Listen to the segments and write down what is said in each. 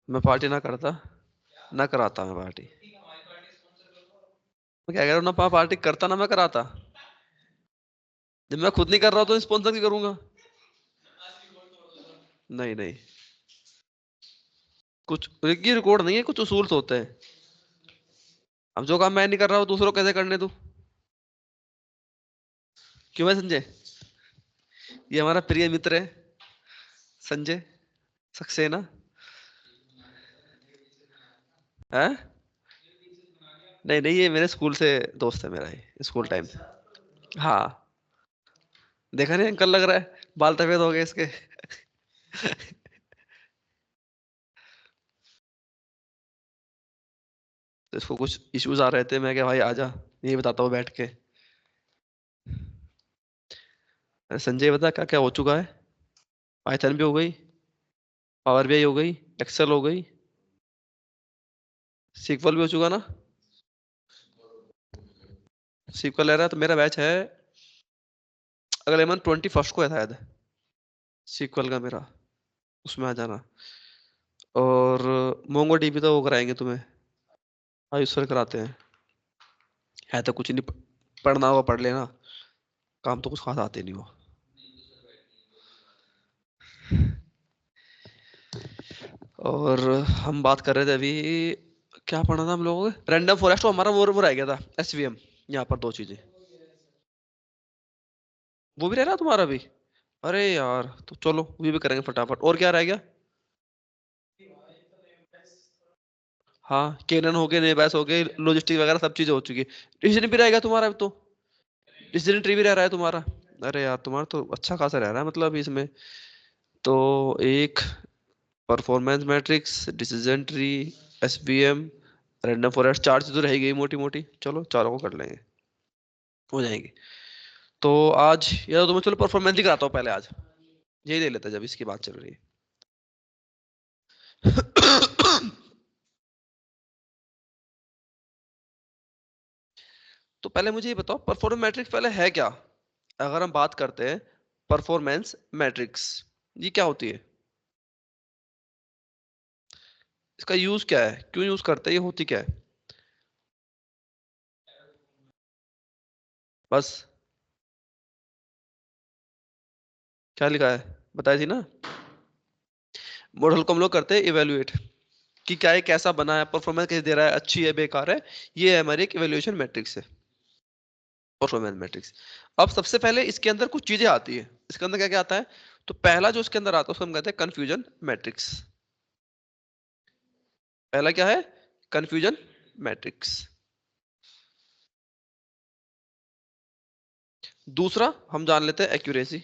मैं पार्टी ना करता, ना कराता मैं पार्टी। मैं क्या कह रहा हूँ, ना पार्टी करता ना मैं कराता। जब मैं खुद नहीं कर रहा हूँ तो स्पॉन्सर की करूंगा? नहीं नहीं, कुछ ये रिकॉर्ड नहीं है, कुछ उसूल होते हैं। अब जो काम मैं नहीं कर रहा हूँ दूसरों को कैसे करने दूं? क्यों है संजय? ये हमारा प्रिय मित्र है संजय सक्सेना है। नहीं नहीं, ये मेरे स्कूल से दोस्त है मेरा, ये स्कूल टाइम से। हाँ, देखा नहीं अंकल लग रहा है, बाल सफेद हो गए इसके। तो इसको कुछ इश्यूज आ रहे थे, मैं क्या भाई आजा, यही बताता हूँ बैठ के। अरे संजय बता क्या क्या हो चुका है। पाइथन भी हो गई, पावर बीआई हो गई, एक्सेल हो गई, सीक्वल भी हो चुका ना। सीक्वल ले रहा है तो मेरा बैच है अगले मंथ 21 को है शायद, सीक्वल का मेरा, उसमें आ जाना। और मोंगो डीबी तो वो कराएंगे तुम्हें, आयुष सर कराते हैं। है तो कुछ नहीं, पढ़ना होगा पढ़ लेना, काम तो कुछ खास आते नहीं हो। और हम बात कर रहे थे अभी, क्या पढ़ा था हम लोगों को, रैंडम फॉरेस्ट, हमारा वो रह गया था एसवीएम। यहाँ पर दो चीजें, वो भी रह रहा तुम्हारा भी। अरे यार, तो चलो वो भी करेंगे फटाफट। और क्या रह गया? हाँ, केनन हो गए, नेबैस हो गए, लॉजिस्टिक वगैरह सब चीजें हो चुकी है। डिसीजन भी रहेगा तुम्हारा अब तो, डिसीजन ट्री भी रह रहा है तुम्हारा। अरे यार, तुम्हारा तो अच्छा खासा रह रहा है मतलब इसमें। तो एक performance matrix, decision tree, SVM, random forest, चार चीजें तो रह गई मोटी मोटी, चलो चारों को कर लेंगे, हो जाएंगी। तो आज या तो तुम्हें चलो परफॉर्मेंस ही कराता हूँ पहले आज, यही दे लेते हैं जब इसकी बात चल रही है। तो पहले मुझे ये बताओ, परफॉर्मेंस मैट्रिक्स पहले है क्या? अगर हम बात करते हैं परफॉर्मेंस मैट्रिक्स, ये क्या होती है, इसका यूज क्या है, क्यों यूज करते हैं, ये होती क्या है? बस, क्या लिखा है, बताई थी ना। मॉडल को हम लोग करते हैं इवेलुएट, कि क्या है, कैसा बना है, परफॉर्मेंस कैसे दे रहा है, अच्छी है बेकार है। ये है हमारी एक इवेल्युएशन मैट्रिक्स है, परफॉर्मेंस मैट्रिक्स। अब सबसे पहले इसके अंदर कुछ चीजें आती है, इसके अंदर क्या क्या आता है? तो पहला जो इसके अंदर आता है उसको हम कहते हैं कंफ्यूजन मैट्रिक्स। पहला क्या है? Confusion matrix. दूसरा हम जान लेते हैं एक्यूरेसी।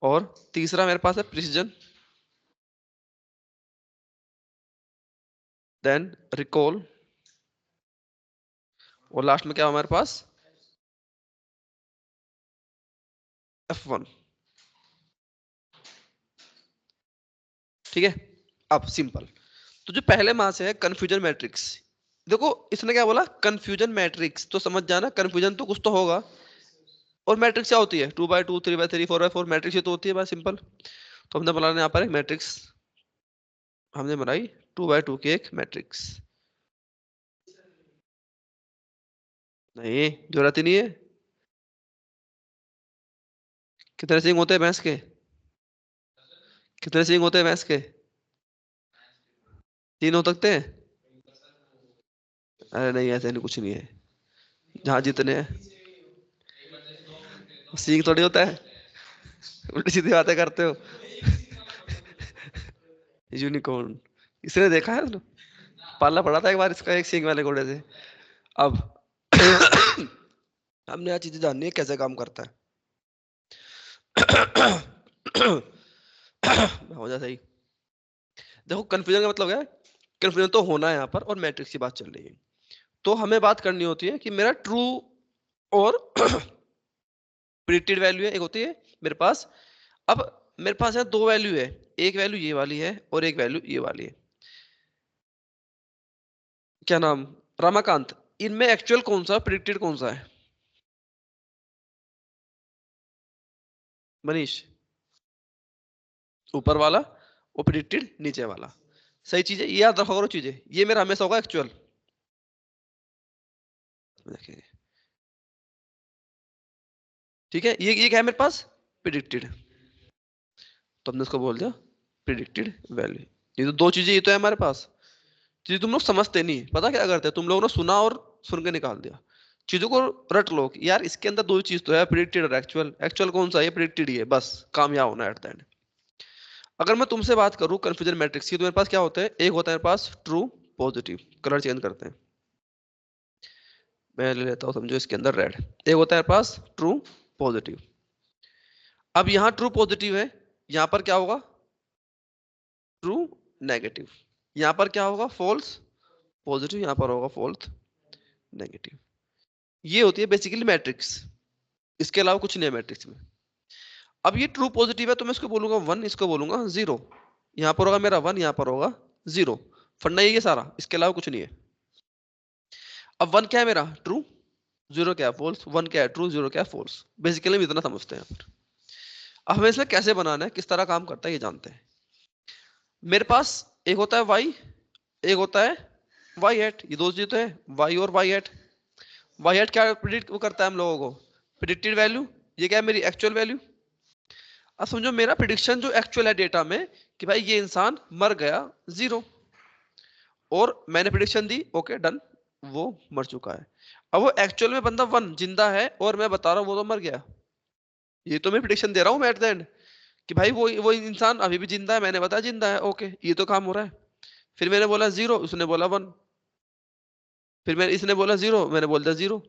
और तीसरा मेरे पास है प्रिसीजन, देन रिकॉल, और लास्ट में क्या है हमारे पास? F1। ठीक है, अब सिंपल। तो जो पहले मास है कंफ्यूजन मैट्रिक्स, देखो इसने क्या बोला, कंफ्यूजन मैट्रिक्स, तो समझ जाना कंफ्यूजन तो कुछ तो होगा। और मैट्रिक्स क्या होती है? 2 by 2, 3 by 3, 4 by 4, मैट्रिक्स ये तो होती है, बस सिंपल। तो हमने बनाना यहाँ पर एक मैट्रिक्स, हमने बनाई 2 by 2 की एक मैट्रिक्स। नहीं, जरूरत ही नहीं है। कितने सिंग होते हैं भैंस के? कितने सिंग होते हैं भैंस के? 3 हो सकते हैं। अरे नहीं, ऐसे नहीं, कुछ नहीं है, जहाँ जितने हैं। सिंग थोड़ी होता है, उल्टी सीधी बातें करते हो। यूनिकॉर्न, इसने देखा है तुमने? पालना पड़ा था एक बार इसका, एक सिंग वाले घोड़े से। अब हमने यह चीजें जाननी है कैसे काम करता है। हो जा सही। देखो कंफ्यूजन का मतलब क्या है, कंफ्यूजन तो होना है यहाँ पर, और मैट्रिक्स की बात चल रही है। तो हमें बात करनी होती है कि मेरा ट्रू और प्रिडिक्टेड वैल्यू है, एक होती है मेरे पास। अब मेरे पास है दो वैल्यू है, एक वैल्यू ये वाली है और एक वैल्यू ये वाली है। क्या नाम, रमाकांत, इनमें एक्चुअल कौन सा, प्रिडिक्टेड कौन सा है? मनीष, ऊपर वाला और प्रिडिक्टेड नीचे वाला। सही चीज है, ये याद रखो करो चीजें। ये मेरा हमेशा होगा एक्चुअल, देखेंगे ठीक है। ये क्या है मेरे पास, प्रिडिक्टेड, तो हमने इसको बोल दिया प्रिडिक्टेड वैल्यू। ये तो दो चीजें, ये तो है हमारे पास। चीजें तुम लोग समझते नहीं, पता क्या करते हैं तुम लोगों ने, सुना और सुन के निकाल दिया। चीजों को रट लो कि यार इसके अंदर दो चीज तो है, प्रिडिक्टेड और एक्चुअल। एक्चुअल कौन सा है, प्रिडिक्टेड ही है, बस कामयाब होना एट द एंड। अगर मैं तुमसे बात करूं कंफ्यूजन मैट्रिक्स की, तो मेरे पास क्या होता है, एक होता है मेरे पास ट्रू पॉजिटिव, कलर चेंज करते हैं, मैं ले लेता हूं समझो इसके अंदर रेड। एक होता है मेरे पास ट्रू पॉजिटिव। अब यहाँ ट्रू पॉजिटिव है, यहाँ पर क्या होगा ट्रू नेगेटिव, यहाँ पर क्या होगा फॉल्स पॉजिटिव, यहाँ पर होगा फॉल्स नेगेटिव। ये होती है बेसिकली मैट्रिक्स, इसके अलावा कुछ नहीं है मैट्रिक्स में। अब ये ट्रू पॉजिटिव है तो मैं इसको बोलूंगा 1, इसको बोलूंगा 0। यहाँ पर होगा मेरा 1, यहाँ पर होगा 0। फंडा ये सारा, इसके अलावा कुछ नहीं है। अब 1 क्या है मेरा ट्रू, 0 क्या है फॉल्स, 1 क्या है ट्रू, 0 क्या है फॉल्स। बेसिकली हम इतना समझते हैं। अब हमें इसमें कैसे बनाना है, किस तरह काम करता है ये जानते हैं। मेरे पास एक होता है y, एक होता है y हैट, ये दो चीजें तो है y और y हैट। y हैट क्या प्रिडिक्ट वो करता है हम लोगों को, प्रिडिक्टेड वैल्यू। ये क्या है मेरी एक्चुअल वैल्यू। अब समझो मेरा प्रिडिक्शन जो एक्चुअल है डेटा में कि भाई ये इंसान मर गया 0, और मैंने प्रिडिक्शन दी ओके डन, वो मर चुका है। अब वो एक्चुअल में बंदा 1 जिंदा है और मैं बता रहा हूँ वो तो मर गया। ये तो मैं प्रिडिक्शन दे रहा हूँ मैं एट द एंड कि भाई वो इंसान अभी भी जिंदा है, मैंने बताया जिंदा है ओके, ये तो काम हो रहा है। फिर मैंने बोला 0, उसने बोला 1, फिर मैंने इसने बोला 0, मैंने बोल दिया 0।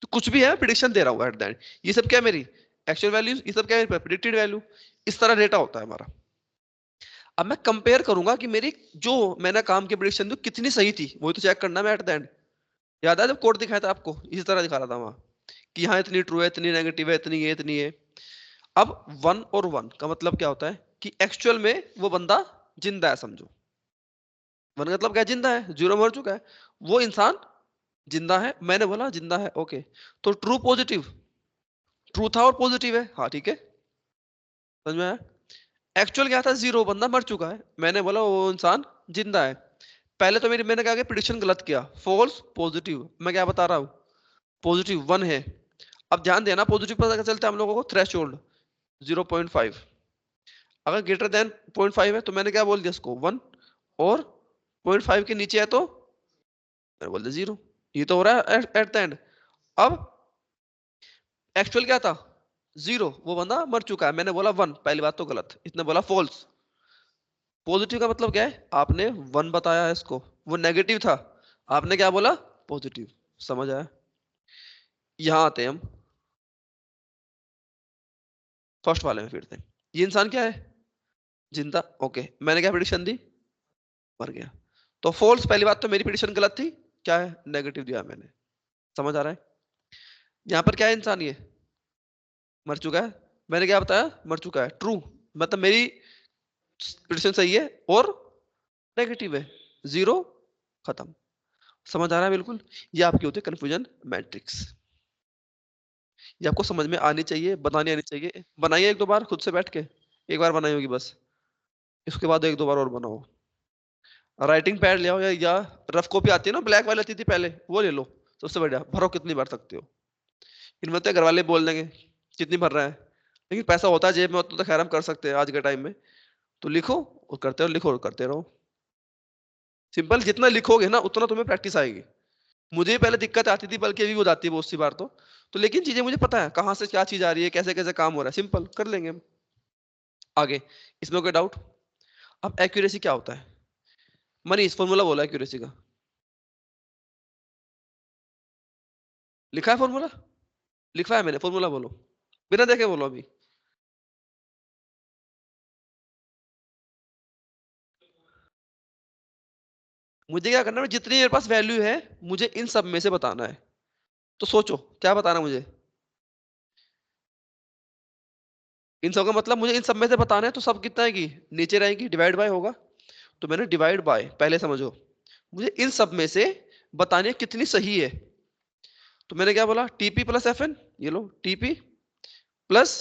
तो कुछ भी है प्रिडिक्शन दे रहा हूँ एट द एंड। ये सब क्या है मेरी एक्चुअल वैल्यूज, ये सब क्या है प्रिडिक्टेड वैल्यू। इस तरह डेटा होता है हमारा। अब मैं कंपेयर करूंगा कि मेरी जो मैंने काम की प्रिडिक्शन दी कितनी सही थी, वही तो चेक करना है एट द एंड। याद है जब कोड दिखाया था आपको, इसी तरह दिखा रहा था वहां कि यहाँ इतनी ट्रू है, इतनी नेगेटिव है, इतनी ये इतनी है। अब 1 और 1 का मतलब क्या होता है कि एक्चुअल में वो बंदा जिंदा है समझो। 1 का मतलब क्या है, जिंदा है, 0 मर चुका है। वो इंसान जिंदा है, मैंने बोला जिंदा है ओके। तो ट्रू पॉजिटिव, ट्रू था और पॉजिटिव है, हाँ ठीक है समझ में आया। एक्चुअल क्या था 0, बंदा मर चुका है, मैंने बोला वो इंसान जिंदा है। पहले तो मैंने क्या किया, प्रिडिक्शन गलत किया, फॉल्स पॉजिटिव। मैं क्या बता रहा हूँ पॉजिटिव 1 है। अब ध्यान देना पॉजिटिव पता क्या चलता है हम लोगों को, थ्रेशोल्ड 0.5। अगर ग्रेटर देन 0.5 है तो मैंने क्या बोल दिया इसको 1, और 0.5 के नीचे है तो मैंने बोल दिया 0। ये तो हो रहा है एट द एंड। अब एक्चुअल क्या था 0, वो बंदा मर चुका है, मैंने बोला 1, पहली बात तो गलत, इसने बोला फॉल्स। पॉजिटिव का मतलब क्या है, आपने 1 बताया है इसको, वो नेगेटिव था, आपने क्या बोला पॉजिटिव। समझ आया। यहां आते हैं हम फर्स्ट वाले में, फिर से ये इंसान क्या है जिंदा ओके, मैंने क्या प्रिडिक्शन दी मर गया। तो फॉल्स, पहली बात तो मेरी प्रिडिक्शन गलत थी, क्या है नेगेटिव दिया मैंने। समझ आ रहा है। यहाँ पर क्या है इंसान ये मर चुका है, मैंने क्या बताया मर चुका है, ट्रू, मतलब मेरी प्रिडिक्शन सही है और नेगेटिव है 0, खत्म। समझ आ रहा है बिल्कुल। ये आपकी होती है कंफ्यूजन मैट्रिक्स। ये आपको समझ में आनी चाहिए, बनानी आनी चाहिए। बनाइए एक दो बार खुद से बैठ के, एक बार बनाई होगी बस, इसके बाद एक दो बार और बनाओ। राइटिंग पैड ले आओ, या रफ कॉपी आती है ना ब्लैक वाली आती थी पहले, वो ले लो, सबसे बढ़िया। भरो कितनी भर सकते हो, इनमें तो घर वाले बोल देंगे कितनी भर रहा है, लेकिन पैसा होता है जेब में होता तो खैर हम कर सकते हैं आज के टाइम में। तो लिखो और करते रहो, लिखो और करते रहो। सिंपल, जितना लिखोगे ना उतना तुम्हें प्रैक्टिस आएगी। मुझे भी पहले दिक्कत आती थी, बल्कि अभी भी हो जाती है बहुत सी बार तो लेकिन चीजें मुझे पता है कहाँ से क्या चीज आ रही है, कैसे कैसे काम हो रहा है, सिंपल कर लेंगे हम आगे। इसमें कोई डाउट। अब एक्यूरेसी क्या होता है, मनीष फॉर्मूला बोला एक्यूरेसी का, लिखा है फॉर्मूला, लिखा है मैंने फॉर्मूला, बोलो बिना देखे बोलो अभी। मुझे क्या करना है, जितनी मेरे पास वैल्यू है मुझे इन सब में से बताना है। तो सोचो क्या बताना मुझे, इन सब का मतलब मुझे इन सब में से बताना है। तो सब कितना है कि नीचे रहेंगी, डिवाइड बाय होगा। तो मैंने डिवाइड बाय पहले समझो, मुझे इन सब में से बतानी है कितनी सही है। तो मैंने क्या बोला टीपी प्लस एफ एन, ये लो TP plus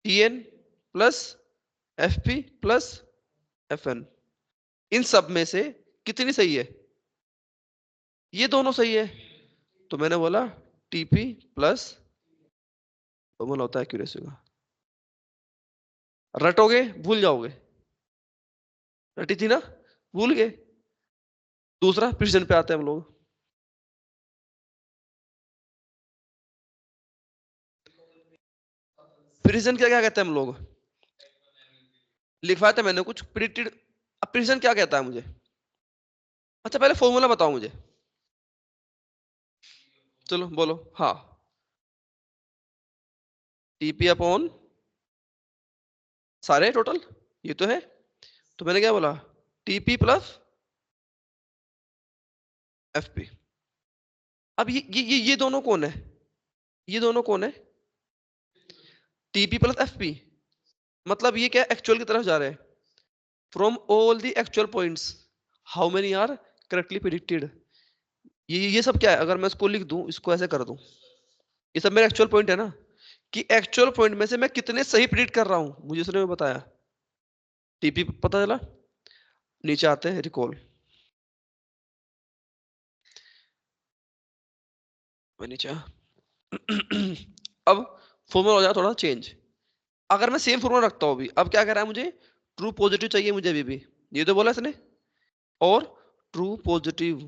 TN plus F P plus F N, इन सब में से कितनी सही है? ये दोनों सही है। तो मैंने बोला टीपी प्लस फॉर्मूला होता है एक्यूरेसी का। रटोगे भूल जाओगे, रटी थी ना, भूल गए। दूसरा प्रिसिजन पे आते हैं हम लोग। प्रिसिजन क्या क्या कहते हैं हम लोग? लिखवाया था मैंने कुछ प्रिडिक्टेड। अब प्रिसिजन क्या कहता है मुझे? अच्छा पहले फॉर्मूला बताओ मुझे। चलो बोलो। हाँ, टीपी अपॉन सारे टोटल, ये तो है। तो मैंने क्या बोला? TP plus FP. अब ये दोनों कौन है? ये दोनों कौन है? TP plus FP. मतलब ये क्या एक्चुअल की तरफ जा रहे हैं? From all the actual points how many are correctly predicted. ये सब क्या है? अगर मैं इसको लिख दूं, इसको ऐसे कर दूं, ये सब मेरा एक्चुअल पॉइंट है ना, कि एक्चुअल पॉइंट में से मैं कितने सही प्रिडिक्ट कर रहा हूं, मुझे उसने बताया। टीपी पता चला। नीचे आते हैं रिकॉल। मैं नीचे अब फॉर्मूला हो जाएगा थोड़ा चेंज। अगर मैं सेम फॉर्मूला रखता हूं अभी, अब क्या कह रहा है मुझे? ट्रू पॉजिटिव चाहिए मुझे अभी भी, ये तो बोला इसने। और ट्रू पॉजिटिव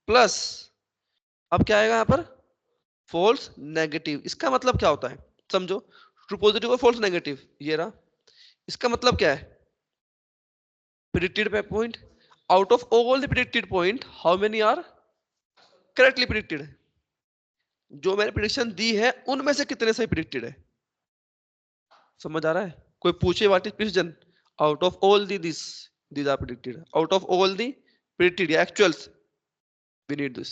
प्लस, अब क्या आएगा यहाँ पर? False negative. इसका मतलब क्या होता है समझो? ट्रू पॉजिटिव और फॉल्स नेगेटिव, ये रहा। इसका मतलब क्या है? प्रिडिक्टेड पे point, out of all the predicted point how many are correctly predicted. जो मैंने प्रिडिक्शन दी है उनमें से कितने सही प्रिडिक्टेड है। समझ आ रहा है? कोई पूछे what is precision, out of all the this, these are predicted, out of all the predicted या एक्चुअल्स, वी नीड दिस।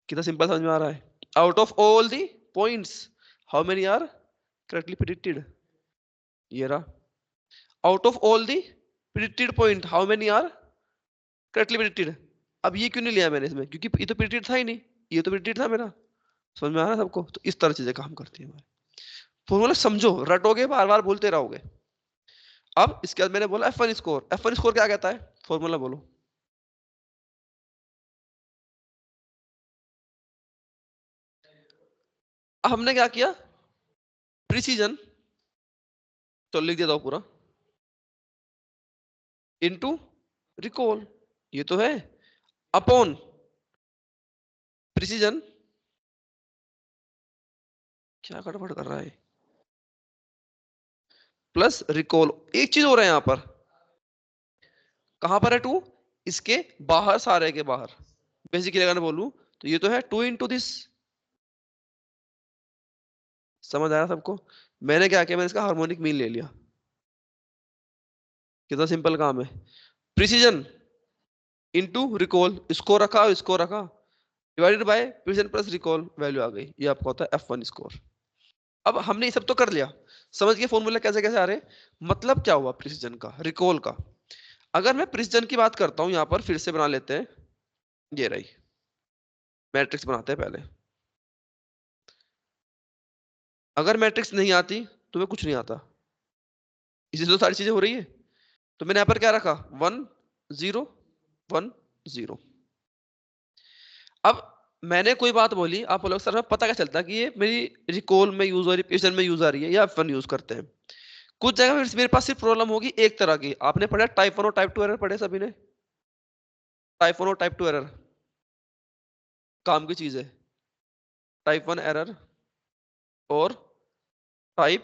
कितना सिंपल समझ में आ रहा है? Out of all the points how many are correctly predicted, ये रहा। Out of all the predicted point how many are correctly predicted. अब ये क्यों नहीं लिया मैंने इसमें? क्योंकि ये तो प्रिडिक्टेड था ही नहीं, ये तो प्रिडिक्टेड था मेरा। समझ में आ रहा है सबको? तो इस तरह चीजें काम करती है हमारे। फॉर्मूला समझो, रटोगे बार बार बोलते रहोगे। अब इसके बाद मैंने बोला F1 स्कोर। F1 स्कोर क्या कहता है? फॉर्मूला बोलो। अब हमने क्या किया? प्रिसीजन, तो लिख देता हूं पूरा, इनटू रिकॉल, ये तो है, अपॉन प्रिसीजन। क्या गड़बड़ कर रहा है? Plus recall. एक चीज हो रहा है यहां पर, कहां पर है टू? इसके बाहर, सारे के बाहर। बेसिकली अगर मैं बोलूं तो ये तो है टू इंटू दिस। समझ आया सबको? मैंने क्या किया? मैंने इसका हार्मोनिक मीन ले लिया। कितना सिंपल काम है। प्रिसीजन इंटू रिकॉल, इसको रखा, divided by precision plus recall, value आ गई। ये आपका होता है F1 स्कोर। अब हमने ये सब तो कर लिया, समझ गए फॉर्मूला कैसे कैसे आ रहे हैं। मतलब क्या हुआ प्रिसीजन का, रिकॉल का? अगर मैं प्रिसीजन की बात करता हूं, यहां पर फिर से बना लेते हैं, ये रही मैट्रिक्स बनाते हैं पहले। अगर मैट्रिक्स नहीं आती तो मैं कुछ नहीं आता, इसी से तो सारी चीजें हो रही है। तो मैंने यहां पर क्या रखा? 1 0 1 0। अब मैंने कोई बात बोली, आप बोलोगे सर हमें पता क्या चलता है कि ये मेरी रिकॉल में यूज हो रही है, प्रिसीजन में यूज आ रही है, या F1 यूज करते हैं? कुछ जगह मेरे पास सिर्फ प्रॉब्लम होगी एक तरह की। आपने पढ़ा टाइप 1 और टाइप 2 एरर, पढ़े सभी ने? टाइप 1 और टाइप 2 एरर काम की चीज है। टाइप 1 एरर और टाइप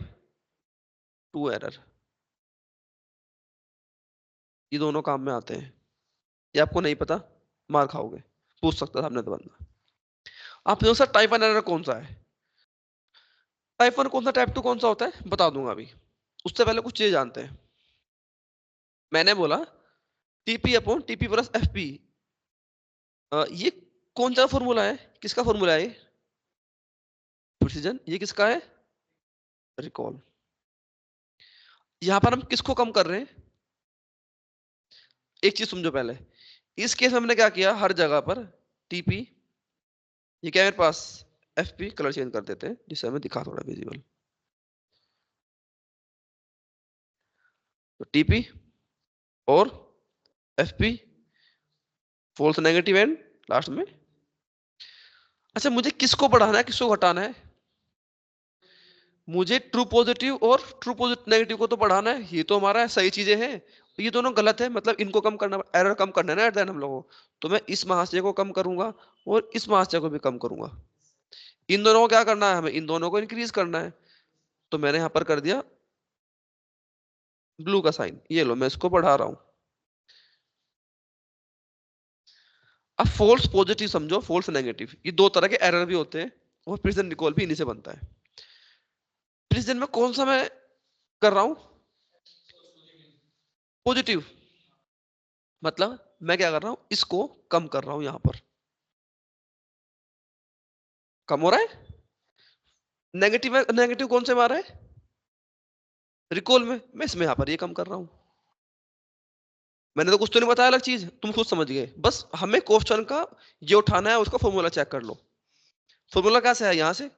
2 एरर, ये दोनों काम में आते हैं। ये आपको नहीं पता, मार खाओगे, पूछ सकता था आपने तो बंदा। आप सर टाइप 1 एरर कौन सा है? टाइप 1 कौन सा, टाइप 2 कौन सा होता है, बता दूंगा अभी। उससे पहले कुछ चीजें जानते हैं। मैंने बोला TP upon TP plus FP, ये कौन सा फॉर्मूला है? किसका फॉर्मूला है ये? प्रिसीजन। ये किसका है? रिकॉल। यहां पर हम किसको कम कर रहे हैं? एक चीज समझो पहले, इस केस में हमने क्या किया? हर जगह पर टीपी, ये क्या है मेरे पास? एफपी। कलर चेंज कर देते हैं जिससे हमें दिखा थोड़ा विजिबल। टीपी और FP false negative and last में। अच्छा, मुझे किसको बढ़ाना है किसको घटाना है? मुझे ट्रू पॉजिटिव और ट्रू पॉजिटिव नेगेटिव को तो बढ़ाना है, ये तो हमारा सही चीजें हैं। ये दोनों गलत है, मतलब इनको कम करना, एरर कम करना है ना एट द एंड हम लोगों को। तो मैं इस महाशय को कम करूंगा और इस महाशय को भी कम करूंगा। इन दोनों को क्या करना है, हमें इन दोनों को इंक्रीज करना है। तो मैंने यहां पर कर दिया ब्लू का साइन, ये लो मैं इसको बढ़ा रहा हूं। अब फोल्स पॉजिटिव समझो, फोल्स नेगेटिव, ये दो तरह के एरर भी होते हैं और प्रिजन रिकॉल भी इन्हीं से बनता है। प्रिजन में कौन सा मैं कर रहा हूं? पॉजिटिव, मतलब मैं क्या कर रहा हूं, इसको कम कर रहा हूं, यहां पर कम हो रहा है। नेगेटिव नेगेटिव कौन से में आ रहा है? रिकॉल में, मैं इसमें यहां पर ये कम कर रहा हूं। मैंने तो कुछ तो नहीं बताया अलग चीज, तुम खुद समझ गए। बस हमें क्वेश्चन का ये उठाना है, उसका फॉर्मूला चेक कर लो। फॉर्मूला कैसे है, यहां से।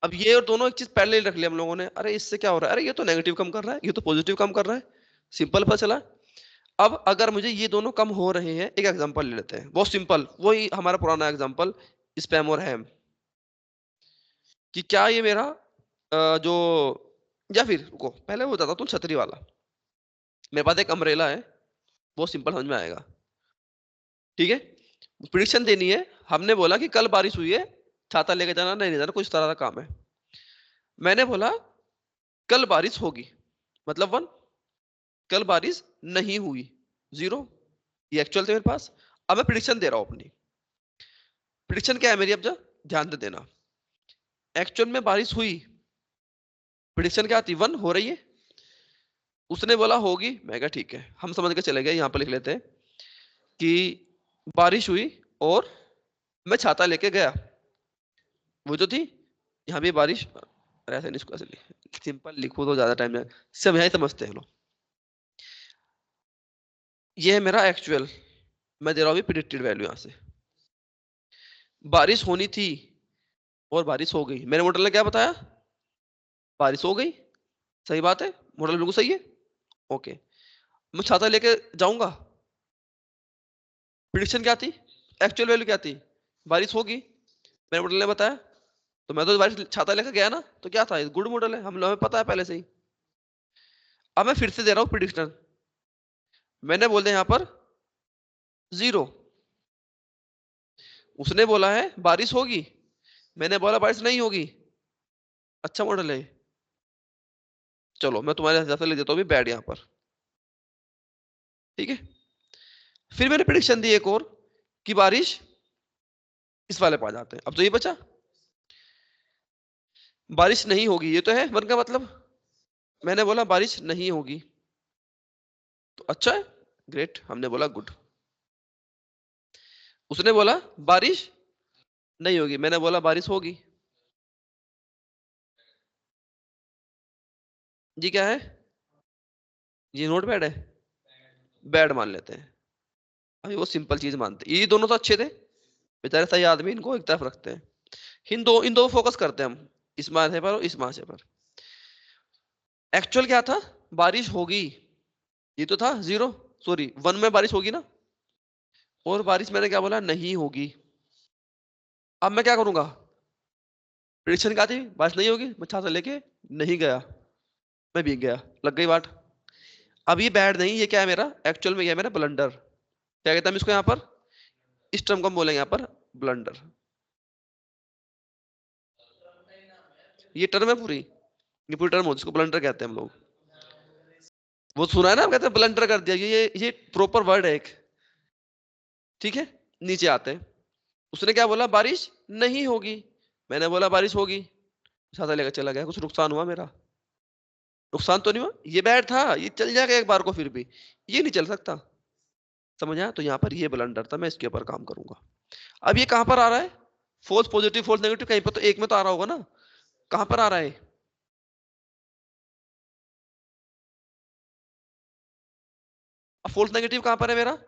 अब ये और दोनों एक चीज पहले ही रख लिया हम लोगों ने, अरे इससे क्या हो रहा है, अरे ये तो नेगेटिव कम कर रहा है, ये तो पॉजिटिव कम कर रहा है, सिंपल पता चला। अब अगर मुझे ये दोनों कम हो रहे हैं, एक एग्जांपल ले लेते हैं बहुत सिंपल, वही हमारा पुराना एग्जांपल, स्पैम और हैम। कि क्या ये मेरा जो, या फिर रुको पहले वो बताता हूँ, तुम छतरी वाला। मेरे पास एक अम्ब्रेला है, बहुत सिंपल समझ में आएगा, ठीक है। प्रिडिक्शन देनी है, हमने बोला कि कल बारिश हुई है, छाता लेके जाना नहीं जाना कुछ तरह का काम है। मैंने बोला कल बारिश होगी, मतलब 1। कल बारिश नहीं हुई, 0। ये एक्चुअल थे मेरे पास। अब मैं प्रिडिक्शन दे रहा हूं अपनी। प्रिडिक्शन क्या है मेरी, अब जब ध्यान से देना। एक्चुअल में बारिश हुई, प्रिडिक्शन क्या थी, 1 हो रही है। उसने बोला होगी, मैं कहा ठीक है, हम समझ के चले गए, यहां पर लिख लेते हैं कि बारिश हुई और मैं छाता लेके गया, वो जो थी। यहाँ भी बारिश, अरे ऐसे नहीं, इसको ऐसे सिंपल लिखो तो ज्यादा टाइम जाए, सब यही समझते हैं लोग। ये है मेरा एक्चुअल, मैं दे रहा हूँ प्रिडिक्टेड वैल्यू यहां से। बारिश होनी थी और बारिश हो गई, मेरे मॉडल ने क्या बताया, बारिश हो गई। सही बात है, मॉडल बिल्कुल सही है। ओके, मैं छाता लेके जाऊंगा, प्रिडिक्शन क्या थी, एक्चुअल वैल्यू क्या थी, बारिश होगी, मेरे मॉडल ने बताया। तो मैं तो बारिश छाता लेकर गया ना, तो क्या था, गुड मॉडल है, हम लोगों पता है पहले से ही। अब मैं फिर से दे रहा हूँ प्रिडिक्शन, मैंने बोल दिया यहां पर 0। उसने बोला है बारिश होगी, मैंने बोला बारिश नहीं होगी। अच्छा मॉडल है, चलो मैं तुम्हारे हिसाब से लिख देता हूँ बैड यहां पर, ठीक है। फिर मैंने प्रिडिक्शन दी एक और, कि बारिश इस वाले पा जाते हैं। अब तो ये बचा, बारिश नहीं होगी, ये तो है 1 का मतलब। मैंने बोला बारिश नहीं होगी, तो अच्छा है, ग्रेट, हमने बोला गुड। उसने बोला बारिश नहीं होगी, मैंने बोला बारिश होगी। जी क्या है, ये नोट पैड है, बैड मान लेते हैं। अभी वो सिंपल चीज मानते हैं, ये दोनों तो अच्छे थे, बेचारे सही आदमी, इनको एक तरफ रखते हैं। इन दो फोकस करते हैं हम, इस महाशय पर और इस महाशय पर। एक्चुअल क्या था, बारिश होगी, ये तो था 0, सॉरी 1 में बारिश होगी ना, और बारिश मैंने क्या बोला, नहीं होगी। अब मैं क्या करूंगा, प्रेडिक्शन क्या थी, बारिश नहीं होगी, मैं छाता लेके नहीं गया, मैं भीग गया, लग गई बात। अब ये बैड नहीं, ये क्या है मेरा, एक्चुअल में ये है मेरा ब्लंडर। क्या कहते हैं हम इसको यहाँ पर, इस टर्म को हम बोलेंगे यहाँ पर ब्लंडर। ये टर्म है पूरी, ये पूरी टर्म होती है, इसको ब्लंडर कहते हैं हम लोग। वो सुना है ना, हम कहते हैं ब्लंडर कर दिया, ये प्रॉपर वर्ड है एक, ठीक है। नीचे आते हैं, उसने क्या बोला, बारिश नहीं होगी, मैंने बोला बारिश होगी, छाता लेकर चला गया, कुछ नुकसान हुआ मेरा, नुकसान तो नहीं हुआ, ये बैड था, ये चल जाएगा एक बार को, फिर भी ये नहीं चल सकता, समझ आया। तो यहाँ पर ये ब्लंडर था, मैं इसके ऊपर काम करूंगा। अब ये कहां पर आ रहा है, फोल्स पॉजिटिव फोल्स नेगेटिव, कहीं पर तो एक में तो आ रहा होगा ना, कहां पर आ रहा है, अब फोल्स नेगेटिव कहां पर है मेरा,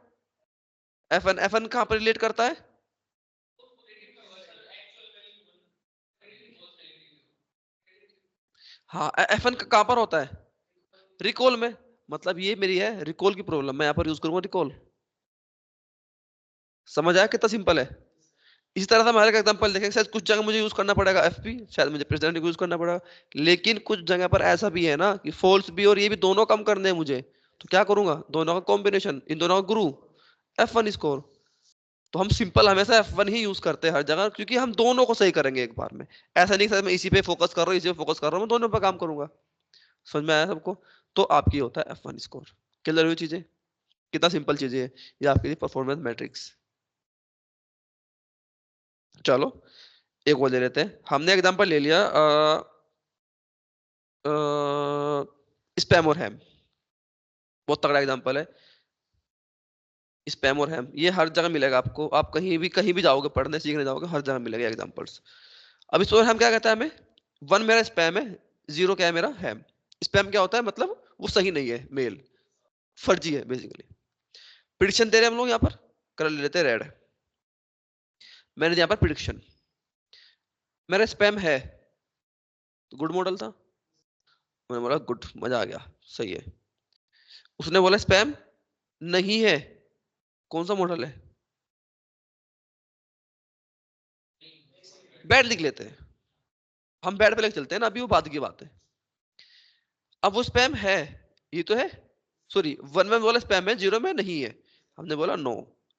एफ एन कहां पर रिलेट करता है, हाँ एफ एन कहां पर होता है, रिकॉल में। मतलब ये मेरी है रिकॉल की प्रॉब्लम, मैं यहाँ पर यूज करूंगा रिकॉल। समझ आया कितना सिंपल है? इसी तरह से हमारे एग्जांपल देखें, शायद कुछ जगह मुझे यूज करना पड़ेगा एफपी, शायद मुझे प्रेसिडेंट यूज करना पड़ेगा, लेकिन कुछ जगह पर ऐसा भी है ना कि फॉल्स भी और ये भी दोनों कम करने हैं मुझे, तो क्या करूंगा, दोनों का कॉम्बिनेशन, इन दोनों का गुरु, F1 स्कोर। तो हम सिंपल हमेशा F1 ही यूज करते हैं हर जगह, क्योंकि हम दोनों को सही करेंगे एक बार में। ऐसा नहीं कि सर मैं इसी पे फोकस कर रहा हूँ, इसी पे फोकस कर रहा हूँ, मैं दोनों पे काम करूंगा। समझ में आया सबको? तो आपकी होता है F1 स्कोर। क्लियर हुई चीजें? कितना सिंपल चीजें है ये आपके लिए परफॉर्मेंस मैट्रिक्स। चलो एक और ले लेते हैं, हमने एग्जांपल ले लिया स्पैम और हैम, बहुत तगड़ा एग्जांपल है। स्पैम और हैम ये हर जगह मिलेगा आपको, आप कहीं भी जाओगे पढ़ने सीखने जाओगे, हर जगह मिलेगा एग्जांपल्स। अब स्पैम और हैम क्या कहता है हमें? वन मेरा स्पैम है, जीरो क्या है मेरा हैम। स्पैम क्या होता है, मतलब वो सही नहीं है, मेल, फर्जी है बेसिकली। प्रिडिक्शन दे रहे हैं हम लोग यहाँ पर, कलर ले लेते हैं रेड। मैंने यहाँ पर प्रिडिक्शन, मेरा स्पैम है, तो गुड मॉडल था, मैंने बोला गुड, मजा आ गया, सही है। उसने बोला स्पैम नहीं है, कौन सा मॉडल है? बैड लिख लेते हैं, हम बैड पे लेके चलते हैं ना, अभी वो बाद की बात है। अब वो स्पैम है, ये तो है, सॉरी वन में बोला स्पैम है, जीरो में नहीं है, हमने बोला नो,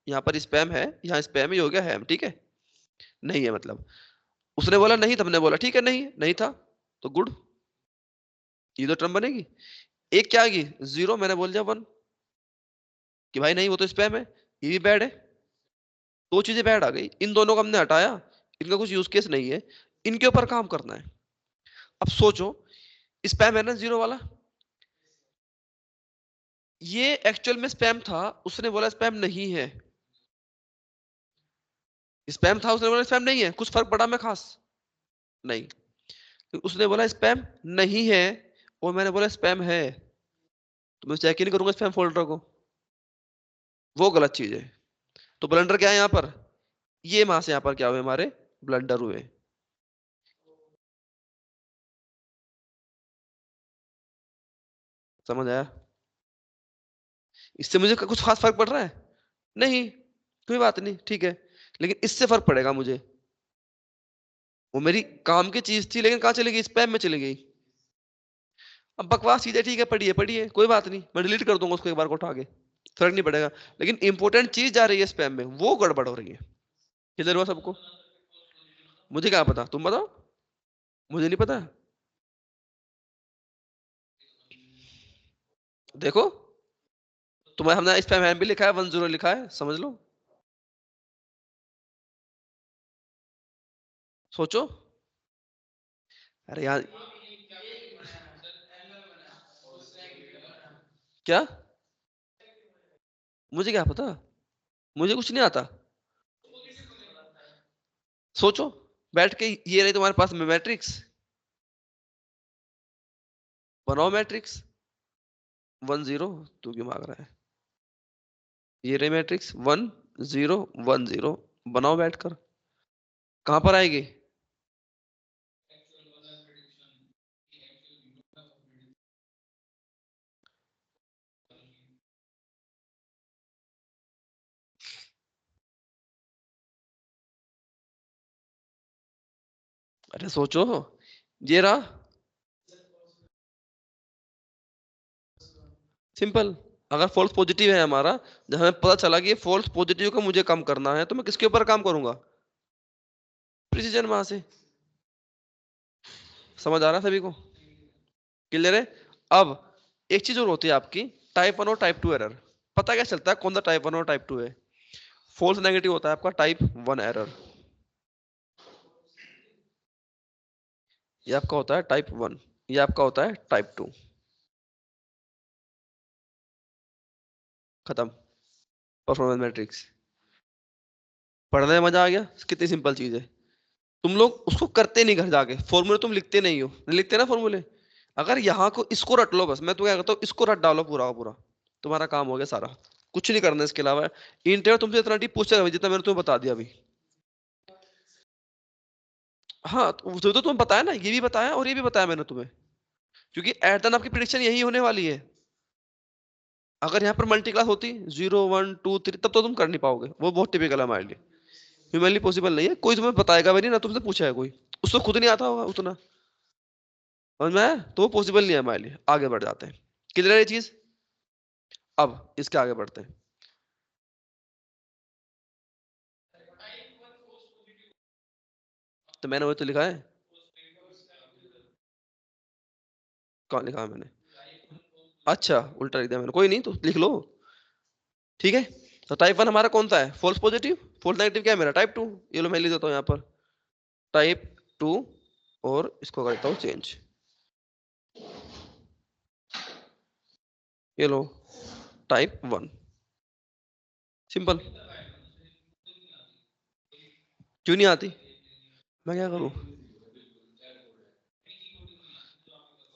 यहाँ पर स्पैम है, यहाँ स्पैम ही हो गया है, ठीक है, नहीं है मतलब। उसने बोला नहीं, तब हमने बोला ठीक है, नहीं नहीं था, तो गुड, ये तो टर्म बनेगी। एक क्या आ गई, जीरो, मैंने बोल दिया वन, कि भाई नहीं वो तो स्पैम है, ये भी बैड है। दो चीजें बैड आ गई, इन दोनों को हमने हटाया, इनका कुछ यूज केस नहीं है, इनके ऊपर काम करना है। अब सोचो, स्पैम है ना जीरो वाला, ये एक्चुअल में स्पैम था, उसने बोला स्पैम नहीं है। स्पैम था, उसने बोला स्पैम नहीं है, कुछ फर्क पड़ा में खास? नहीं। तो उसने बोला स्पैम नहीं है, और मैंने बोला स्पैम है, तो मैं चेक ही नहीं करूंगा स्पैम फोल्डर को, वो गलत चीज है। तो ब्लंडर क्या है यहाँ पर, ये वहां से यहाँ पर क्या हुए हमारे, ब्लंडर हुए। समझ आया? इससे मुझे कुछ खास फर्क पड़ रहा है? नहीं, कोई बात नहीं, ठीक है, लेकिन इससे फर्क पड़ेगा मुझे। वो मेरी काम की चीज थी, लेकिन कहाँ चली गई, स्पैम में चली गई। अब बकवास चीजें ठीक है, पढ़िए पढ़िए, कोई बात नहीं, मैं डिलीट कर दूंगा उसको एक बार को उठा के, फर्क नहीं पड़ेगा। लेकिन इंपॉर्टेंट चीज जा रही है स्पैम में, वो गड़बड़ हो रही है। किधर हुआ सबको? मुझे क्या पता, तुम बताओ, मुझे नहीं पता। देखो, तुम्हें हमने स्पैम हैम भी लिखा है, 10 लिखा है, समझ लो। सोचो। अरे यार, क्या, मुझे क्या पता, मुझे कुछ नहीं आता। सोचो, बैठ के, ये रही तुम्हारे पास में मैट्रिक्स, बनाओ मैट्रिक्स, 10, तू क्यों मांग रहा है, ये रही मैट्रिक्स 10 10, बनाओ बैठकर, कहां पर आएगी? अरे सोचो, ये रहा, सिंपल। अगर फॉल्स पॉजिटिव है हमारा, जब हमें पता चला कि ये फॉल्स पॉजिटिव को मुझे कम करना है, तो मैं किसके ऊपर काम करूंगा, प्रिसीजन वहां से। समझ आ रहा है सभी को? क्लियर है? अब एक चीज और होती है आपकी, टाइप 1 और टाइप 2 एरर। पता क्या चलता है कौन सा टाइप 1 और टाइप 2 है? फॉल्स नेगेटिव होता है आपका टाइप 1 एरर, ये आपका होता है टाइप 1, ये आपका होता है टाइप 2। खत्म, परफॉर्मेंस मैट्रिक्स। पढ़ने में मजा आ गया, कितनी सिंपल चीज है। तुम लोग उसको करते नहीं, घर जाके फॉर्मूले तुम लिखते नहीं हो, नहीं लिखते ना फॉर्मूले। अगर यहाँ को इसको रट लो बस, मैं तो क्या कहता हूँ, इसको रट डालो पूरा का पूरा, तुम्हारा काम हो गया सारा, कुछ नहीं करना इसके अलावा। इंटरव्यू तुमसे इतना डीप पूछेगा भी, जितना मैंने तुम्हें बता दिया अभी। हाँ, तो तुम्हें बताया ना, ये भी बताया और ये भी बताया मैंने तुम्हें, क्योंकि एट द आपकी प्रिडिक्शन यही होने वाली है। अगर यहाँ पर मल्टी क्लास होती 0 1 2 3 तब तो तुम कर नहीं पाओगे, वो बहुत टिपिकल है हमारे लिए। ह्यूमनली पॉसिबल नहीं है, कोई तुम्हें बताएगा भी नहीं ना, तुमसे पूछा है कोई, उसको खुद नहीं आता होगा उतना, समझ में आया? तो वो पॉसिबल नहीं है हमारे लिए। आगे बढ़ जाते हैं, क्लियर है ये चीज? अब इसके आगे बढ़ते हैं। तो मैंने वो तो लिखा है, कौन लिखा है मैंने? अच्छा उल्टा लिख दिया मैंने, कोई नहीं तो लिख लो, ठीक है। तो टाइप 1 हमारा कौन सा है? False positive. फॉल्स नेगेटिव क्या है मेरा? टाइप 2। ये लो मैं लिख देता हूँ यहाँ पर, टाइप 2, और इसको करता हूँ चेंज, ये लो टाइप 1। सिंपल। क्यों नहीं आती? मैं क्या करूँ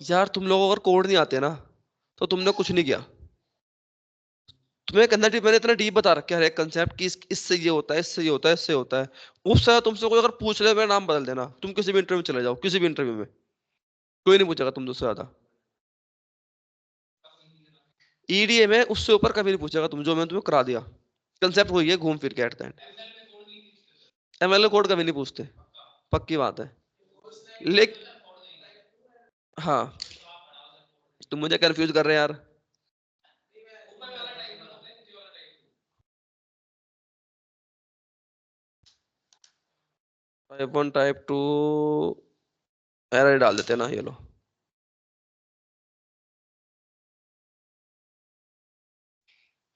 यार? तुम लोगों को अगर कोड नहीं आते ना, तो तुमने कुछ नहीं किया। तुम्हें करना डीप, मैंने इतना डीप बता रखा है हर एक कंसेप्ट की, इससे ये होता है, इससे ये होता है, इससे होता है। उससे तुमसे कोई अगर पूछ ले, मेरा नाम बदल देना, तुम किसी भी इंटरव्यू में चले जाओ, किसी भी इंटरव्यू में कोई नहीं पूछेगा तुम मुझसे ज्यादा। ईडीए में उससे ऊपर कभी नहीं पूछेगा तुम, जो मैंने तुम्हें करा दिया। कंसेप्ट वही है घूम फिर के at the end. MLA code कभी नहीं पूछते, पक्की बात है। लेकिन हाँ, तुम मुझे कंफ्यूज कर रहे हैं यार। टाइप 1 टाइप 2 एरर डाल देते हैं ना, ये लो।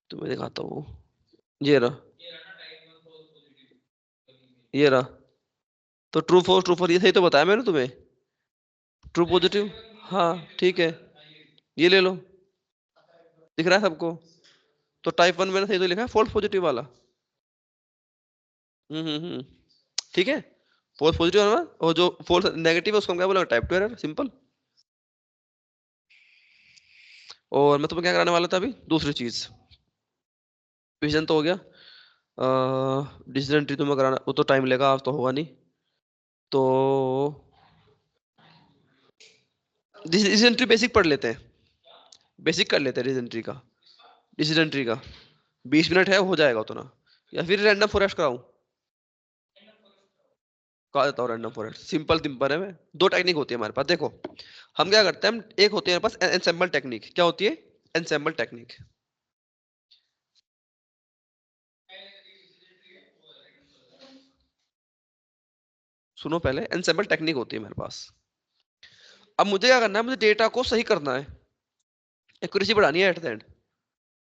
तुम्हें दिखाता हूँ, ये रहा, ये रहा। तो ट्रू फॉर ये सही तो बताया मैंने तुम्हें, ट्रू पॉजिटिव। हाँ ठीक है, ये ले लो, दिख रहा है सबको? तो टाइप 1 मैंने सही तो लिखा है, फॉल्स पॉजिटिव वाला। हम्म, ठीक है। फॉल्स पॉजिटिव है ना, और जो फॉल्स नेगेटिव है उसको हम क्या बोलेंगे? Type 2 error, simple. और मैं तुम्हें क्या कराने वाला था अभी? दूसरी चीज, विजन तो हो गया। डिसीजन ट्री तुम्हें कराना, वो तो टाइम लेगा, आज तो होगा नहीं। तो डिसीजन ट्री बेसिक पढ़ लेते हैं, बेसिक कर लेते हैं डिसीजन ट्री का। डिसीजन ट्री का 20 मिनट है, हो जाएगा उतना। या फिर रैंडम फॉरेस्ट कराऊं? कहा देता हूँ रैंडम फॉरेस्ट, सिंपल सिंपल है। मैं दो टेक्निक होती है हमारे पास, देखो। हम क्या करते हैं, एक होती है हमारे पास एनसेम्बल टेक्निक। क्या होती है? Ensemble technique. सुनो पहले, एनसेम्बल टेक्निक होती है मेरे पास। अब मुझे क्या करना है? मुझे डेटा को सही करना है, एक्यूरेसी बढ़ानी है एट द एंड।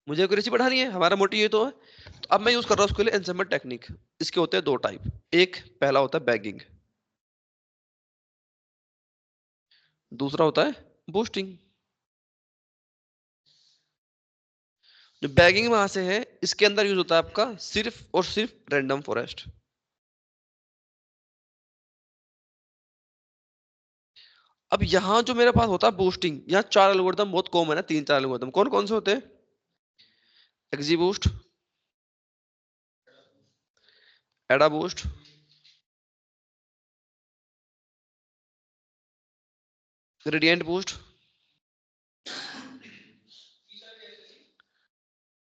मुझे एक्यूरेसी बढ़ानी है, हमारा मोटिव ये तो है। तो अब मैं यूज कर रहा हूँ उसके लिए एनसेम्बल टेक्निक। इसके होते हैं दो टाइप। एक पहला होता है बैगिंग, दूसरा होता है बूस्टिंग। जो बैगिंग वहां से है, इसके अंदर यूज होता है आपका सिर्फ और सिर्फ रैंडम फॉरेस्ट। अब यहाँ जो मेरे पास होता है बूस्टिंग, यहाँ चार एल्गोरिदम बहुत कॉमन है, तीन चार एल्गोरिदम। कौन कौन से होते हैं? एक्जी बूस्ट, एडा boost, gradient boost,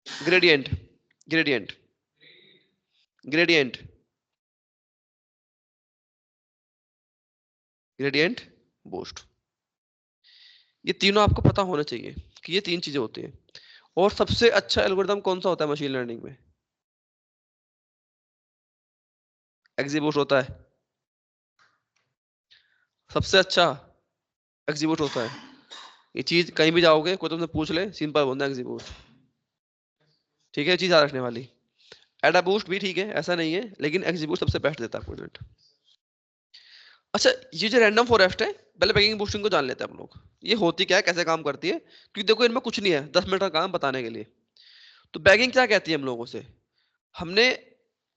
gradient, gradient, gradient, gradient boost. ये तीनों आपको पता होना चाहिए कि ये तीन चीजें होती हैं। और सबसे अच्छा एल्गोरिदम कौन सा होता है मशीन लर्निंग में? एक्जीबूट होता है, सबसे अच्छा एक्जीबूट होता है। ये चीज कहीं भी जाओगे, कोई तुमसे पूछ ले, सिंपल बोलना एक्जीबूट। ठीक है, चीज याद रखने वाली। एडा बूस्ट भी ठीक है, ऐसा नहीं है, लेकिन एक्जीबूट सबसे बेस्ट देता है रिजल्ट। अच्छा, ये जो रैंडम फॉरेस्ट है, पहले बैगिंग बूस्टिंग को जान लेते हैं हम लोग। ये होती क्या है, कैसे काम करती है? क्योंकि देखो इनमें कुछ नहीं है, 10 मिनट का काम बताने के लिए। तो बैगिंग क्या कहती है हम लोगों से? हमने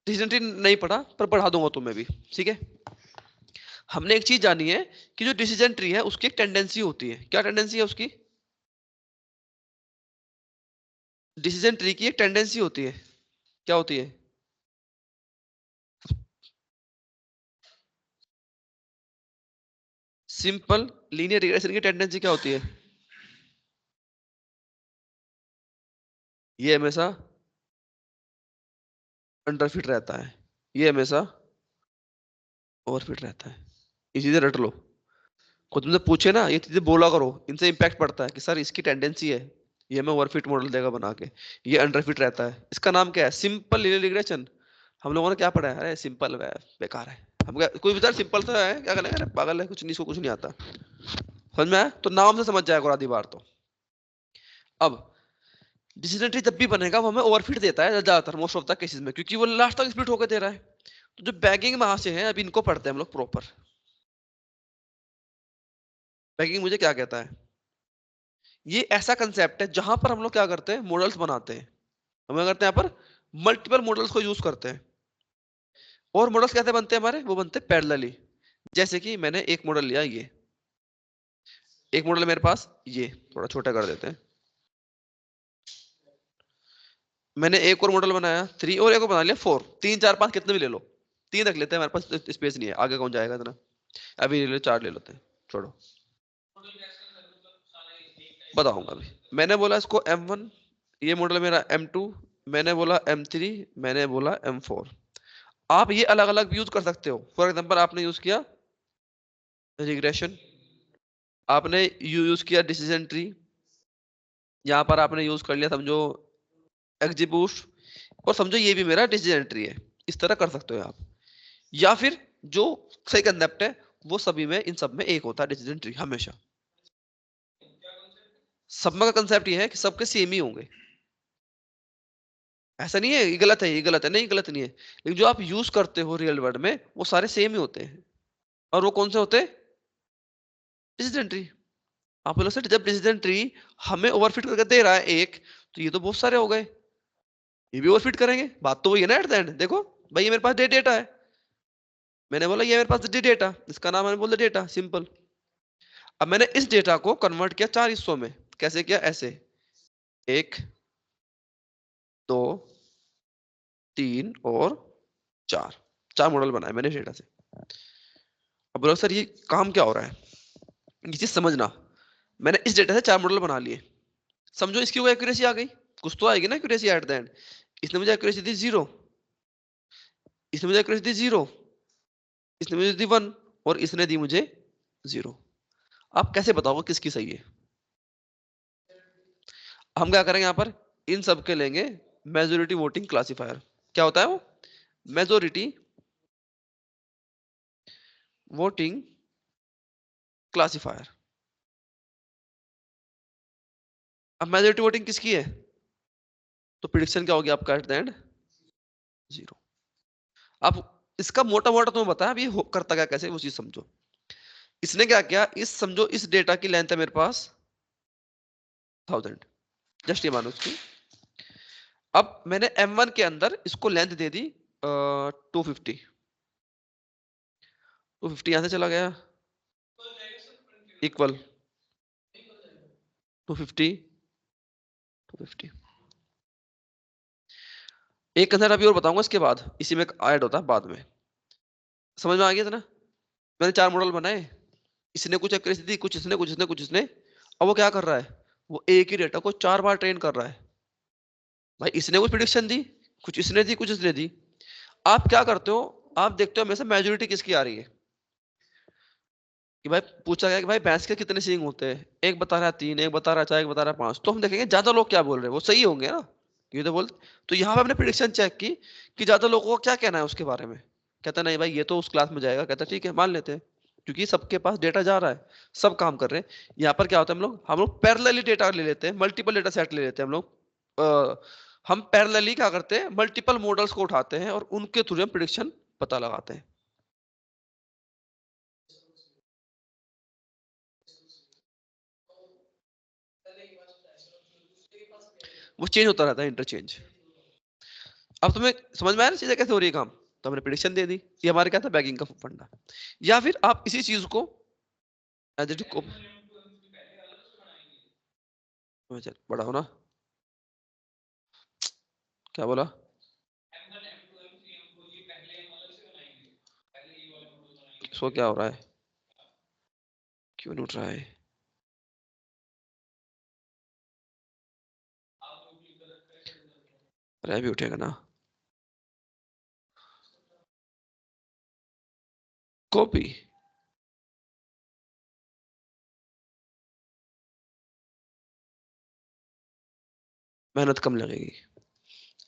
डिसीजन ट्री नहीं पढ़ा, पर पढ़ा दूंगा तुम्हें भी, ठीक है। हमने एक चीज जानी है कि जो डिसीजन ट्री है उसकी एक टेंडेंसी होती है। क्या टेंडेंसी है उसकी? डिसीजन ट्री की एक टेंडेंसी होती है। क्या होती है? सिंपल लीनियर रिग्रेशन की टेंडेंसी क्या होती है? ये हमेशा अंडर फिट रहता है, ये हमेशा ओवर फिट रहता है। ये चीजें रट लो। कोई तुमसे पूछे ना, ये चीजें बोला करो, इनसे इम्पैक्ट पड़ता है कि सर इसकी टेंडेंसी है, ये हमें ओवरफिट मॉडल देगा बना के, ये अंडरफिट रहता है। इसका नाम क्या है? Simple linear regression. हम लोगों ने क्या पढ़ा है? अरे सिंपल है, बेकार है। हम क्या, कोई विचार सिंपल सा है, क्या करेंगे? अरे पागल है, कुछ नहीं, इसको कुछ नहीं आता। समझ में आया? तो नाम से समझ जाएगा और आधी बार तो। अब डिसीजन ट्री जब भी बनेगा वो हमें ओवरफिट देता है ज्यादातर, मोस्ट ऑफ द केसेस में, क्योंकि वो लास्ट तक स्प्लिट होकर दे रहा है। तो जो बैगिंग वहां से है, अभी इनको पढ़ते हैं हम लोग प्रॉपर। बैगिंग मुझे क्या कहता है? ये ऐसा कंसेप्ट है जहां पर हम लोग क्या करते हैं, मॉडल्स बनाते हैं। हम क्या करते हैं यहाँ पर? मल्टीपल मॉडल्स को यूज करते हैं। और मॉडल्स कैसे बनते हैं हमारे? वो बनते हैं पैरेलली। जैसे कि मैंने एक मॉडल लिया, ये एक मॉडल मेरे पास, ये थोड़ा छोटा कर देते हैं। मैंने एक और मॉडल बनाया 3, और एक और बना लिया 4, 3 4 5 कितने भी ले लो। 3 रख लेते हैं, हमारे पास स्पेस नहीं है, आगे कौन जाएगा इतना। अभी ले लो 4 ले लेते हैं, छोड़ो। बताऊंगा अभी। मैंने बोला इसको M1, ये मॉडल मेरा M2, मैंने बोला M3, मैंने बोला M4। आप ये अलग अलग यूज कर सकते हो। फॉर एग्जाम्पल आपने यूज किया रिग्रेशन, आपने यूज किया डिसीजन ट्री, यहाँ पर आपने यूज कर लिया समझो एक्जिबूस्ट, और समझो ये भी मेरा डिसीजन ट्री है। इस तरह कर सकते हो आप। या फिर जो सही कंसेप्ट है, वो सभी में, इन सब में एक होता है डिसीजन ट्री हमेशा। सब में का कंसेप्ट ये है कि सबके सेम ही होंगे। ऐसा नहीं है ये गलत है, ये गलत है, नहीं गलत नहीं है, लेकिन जो आप यूज करते हो रियल वर्ल्ड में वो सारे सेम ही होते हैं। और वो कौन से होते हैं? Decision tree. आप बोलो सर जब डिसीजन ट्री हमें ओवरफिट करके दे रहा है एक, तो ये तो बहुत सारे हो गए, ये भी ओवरफिट करेंगे। बात तो वही है ना एट द एंड। देखो भाई, ये मेरे पास डेटा है, मैंने बोला ये मेरे पास डेटा, इसका नाम मैंने बोला डेटा, सिंपल। अब मैंने इस डेटा को कन्वर्ट किया 4 हिस्सों में। कैसे किया? ऐसे, 1 2 3 और 4, 4 मॉडल बनाए मैंने डेटा से। अब बोलो सर ये काम क्या हो रहा है, ये चीज समझना। मैंने इस डेटा से 4 मॉडल बना लिए, समझो इसकी कोई एक्यूरेसी आ गई, कुछ तो आएगी ना एक्यूरेसी एट द एंड। इसने मुझे एक्यूरेसी दी 0, इसने मुझे एक्यूरेसी दी 0, इसने मुझे दी 1, और इसने दी मुझे 0। आप कैसे बताओगे किसकी सही है? हम क्या करेंगे यहाँ पर, इन सब के लेंगे मेजोरिटी वोटिंग क्लासिफायर। क्या होता है वो? Majority voting classifier. अब मेजोरिटी वोटिंग किसकी है? तो प्रिडिक्शन क्या होगी आपका एट द एंड? 0। अब इसका मोटा मोटा तुम्हें बताया, अब ये करता क्या कैसे, वो चीज समझो। इसने क्या किया, इस समझो इस डेटा की लेंथ है मेरे पास 1000, जस्ट ये मानो उसकी। अब मैंने M1 के अंदर इसको लेंथ दे दी 250, 250 यहां से चला गया, इक्वल 250, 250। एक कंसेप्ट अभी और बताऊंगा इसके बाद, इसी में ऐड होता है बाद में। समझ में आ गया था ना? मैंने 4 मॉडल बनाए, इसने कुछ एक्यूरेसी दी, कुछ इसने, कुछ इसने, कुछ इसने। अब वो क्या कर रहा है, वो एक ही डेटा को 4 बार ट्रेन कर रहा है। भाई इसने कुछ प्रिडिक्शन दी, कुछ इसने दी, कुछ इसने दी। आप क्या करते हो, आप देखते हो हमेशा मेजोरिटी किसकी आ रही है। कि भाई पूछा गया कि भाई भैंस के कितने सींग होते हैं, एक बता रहा है 3, एक बता रहा है 4, एक बता रहा है 5, तो हम देखेंगे ज्यादा लोग क्या बोल रहे हैं, वो सही होंगे ना, ये तो बोल। तो यहाँ पे हमने प्रिडिक्शन चेक की कि ज्यादा लोगों को क्या कहना है उसके बारे में। कहता नहीं भाई ये तो उस क्लास में जाएगा, कहता ठीक है मान लेते हैं, क्योंकि सबके पास डेटा जा रहा है, सब काम कर रहे हैं। यहाँ पर क्या होता है, हम लोग पैरेलली डेटा ले लेते हैं, मल्टीपल डेटा सेट ले लेते हैं हम लोग। हम पैरेलली क्या करते हैं, मल्टीपल मॉडल्स को उठाते हैं और उनके थ्रू हम प्रिडिक्शन पता लगाते हैं। वो चेंज होता रहता है, इंटरचेंज। अब तुम्हें समझ में आया ना चीजें कैसे हो रही है काम? तो हमने प्रिडिक्शन दे दी, ये हमारे क्या था, बैगिंग का फंडा। या फिर आप इसी चीज को एज इट को बड़ा होना, क्या बोला? सो क्या हो रहा है, क्यों नहीं उठ रहा है? अरे अभी उठेगा ना। कॉपी। मेहनत कम लगेगी।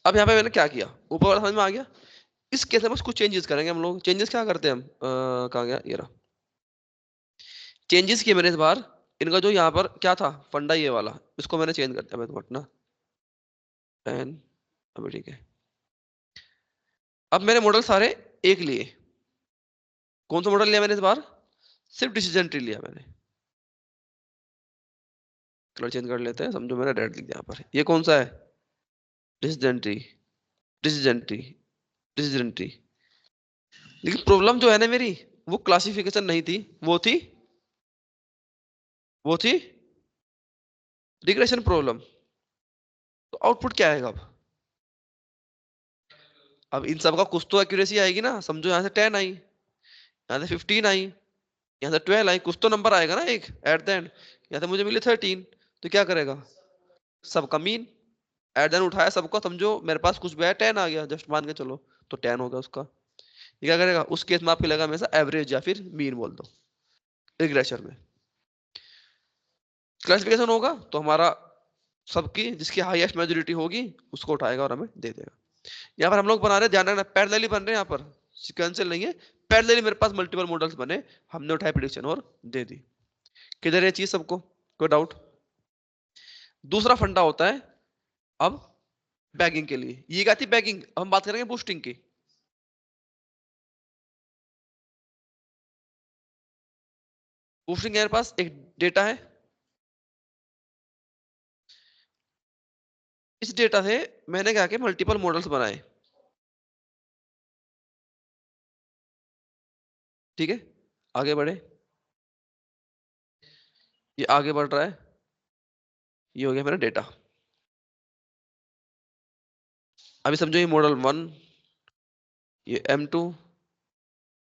अब यहाँ पे मैंने क्या किया, ऊपर वाला समझ में आ गया। इस केस में बस कुछ चेंजेस करेंगे हम लोग। चेंजेस क्या करते हैं हम, कहाँ गया ये रहा। चेंजेस किए मैंने इस बार। इनका जो यहाँ पर क्या था फंडा ये वाला, इसको मैंने चेंज कर दिया। मैं तो ना 10। अभी ठीक है। अब मैंने मॉडल सारे एक लिए। कौन सा मॉडल लिया मैंने इस बार, सिर्फ डिसीजन ट्री लिया मैंने। कलर चेंज कर लेते हैं, समझो मैंने रेड लिख दिया यहाँ पर। ये कौन सा है, decision tree, decision tree, decision tree. लेकिन प्रॉब्लम जो है ना मेरी, वो क्लासिफिकेशन नहीं थी, वो थी रिग्रेशन प्रॉब्लम। तो आउटपुट क्या आएगा अब इन सब का कुछ तो एक्यूरेसी आएगी ना। समझो यहाँ से 10 आई, यहाँ से 15 आई, यहाँ से 12 आई, कुछ तो नंबर आएगा ना एक एट द एंड। यहाँ से मुझे मिली 13, तो क्या करेगा, सबका मीन एट द एंड उठाया सबका। समझो मेरे पास कुछ भी आया 10 आ गया, जस्ट मान के चलो, तो 10 हो गया उसका। ये क्या करेगा, उस केस में आपको लगा हमेशा एवरेज या फिर मीन बोल दो रिग्रेशन में। क्लासिफिकेशन होगा तो हमारा सबकी जिसकी हाईएस्ट मेजोरिटी होगी उसको उठाएगा और हमें दे देगा। यहाँ पर हम लोग बना रहे हैं, ध्यान रखना पैरेलली बन रहे हैं, यहाँ पर सीक्वेंशियल नहीं है। पैरेलली मेरे पास मल्टीपल मॉडल्स बने, हमने उठाए प्रिडिक्शन और दे दी। किधर ये चीज सबको, कोई डाउट। दूसरा फंडा होता है अब बैगिंग के लिए। ये क्या थी बैगिंग, हम बात करेंगे बूस्टिंग की। बूस्टिंग मेरे पास एक डेटा है, इस डेटा से मैंने क्या किया मल्टीपल मॉडल्स बनाए। ठीक है, आगे बढ़े, ये आगे बढ़ रहा है, ये हो गया मेरा डेटा। अभी समझो ये मॉडल 1, ये M2,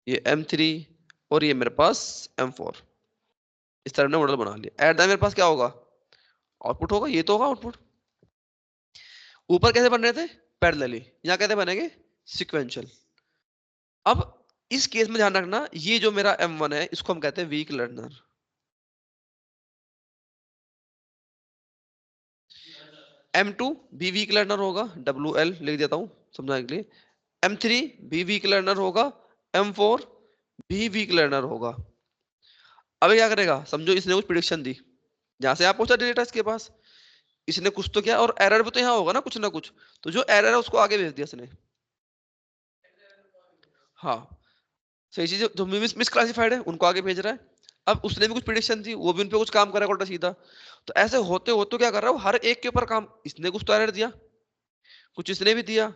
ये M3 और ये मेरे पास M4। इस तरह ने मॉडल बना लिया। एट द मेरे पास क्या होगा, आउटपुट होगा, ये तो होगा आउटपुट। ऊपर कैसे बन रहे थे पैरेलली, यहाँ कैसे बनेंगे सीक्वेंशियल। अब इस केस में ध्यान रखना, ये जो मेरा M1 है इसको हम कहते हैं वीक लर्नर। M2 भी वीक लर्नर होगा, WL लिख देता हूं समझाने के लिए। M3 भी वीक लर्नर होगा, M4 भी वीक लर्नर होगा। अब ये क्या करेगा, समझो इसने कुछ प्रिडिक्शन दी, जहां से आप पहुंचा डेटा इसके पास, इसने कुछ तो किया और एरर भी तो यहाँ होगा ना कुछ। तो जो एरर है उसको आगे भेज दिया इसने। हाँ, सही चीज जो मिस क्लासिफाइड है उनको आगे भेज रहा है। अब उसने भी कुछ प्रिडिक्शन थी, वो भी उन पे कुछ काम कर रहा है उल्टा सीधा। तो ऐसे होते होते क्या कर रहा है वो, हर एक के ऊपर काम, इसने कुछ तो एरर दिया, कुछ इसने भी दिया,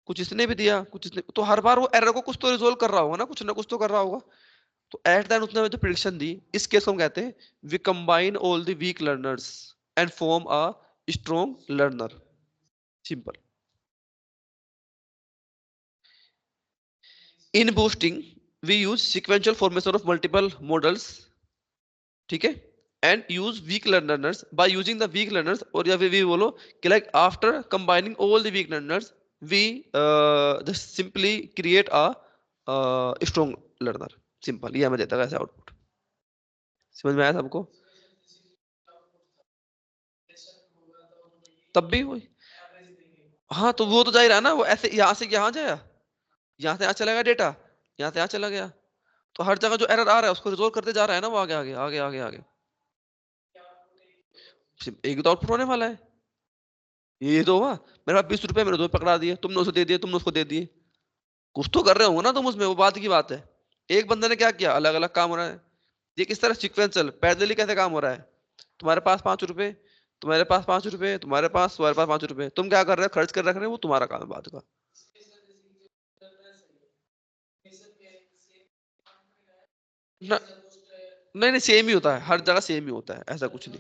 कुछ इसने भी दिया, कुछ इसने, तो हर बार वो एरर को कुछ तो रिजोल्व कर रहा होगा ना कुछ तो कर रहा होगा। तो एट द उसने जो प्रिडिक्शन दी, इस केस को हम कहते हैं we combine all the weak learners and form a strong learner. Simple. In boosting we use sequential formation of multiple models, ठीक है, and use weak learners by using the weak learners. और या फिर भी बोलो कि like after combining all the weak learners we just simply create a strong learner. Simple, ये हमें देता है ऐसे आउटपुट। समझ में आया सबको। तब भी वही, हाँ तो वो तो जा ही रहा है ना, वो ऐसे यहाँ से यहाँ जाया, यहाँ से यहाँ चला गया डेटा, यहाँ से यहाँ चला गया। तो हर जगह जो एरर आ रहा है उसको रिजोल्व करते जा रहा है ना वो, आगे आगे आगे आगे आगे। एक तो आउटपुट होने वाला है, ये तो हुआ। मेरे पास 20 रुपए, मैंने दो पकड़ा दिए, तुमने उसे दे दिए, तुमने उसको दे दिए। कुछ तो कर रहे हो ना तुम उसमें, वो बात की बात है। एक बंदे ने क्या किया, अलग अलग काम हो रहा है। ये किस तरह सीक्वेंशियल पैरेलली कैसे काम हो रहा है। तुम्हारे पास 5 रुपए, तुम्हारे पास 5 रुपए, तुम्हारे पास 5 रुपए, तुम क्या कर रहे हो, खर्च कर रख रहे हो, वो तुम्हारा काम है बात का। ना, नहीं नहीं सेम ही होता है, हर जगह सेम ही होता है, ऐसा कुछ नहीं।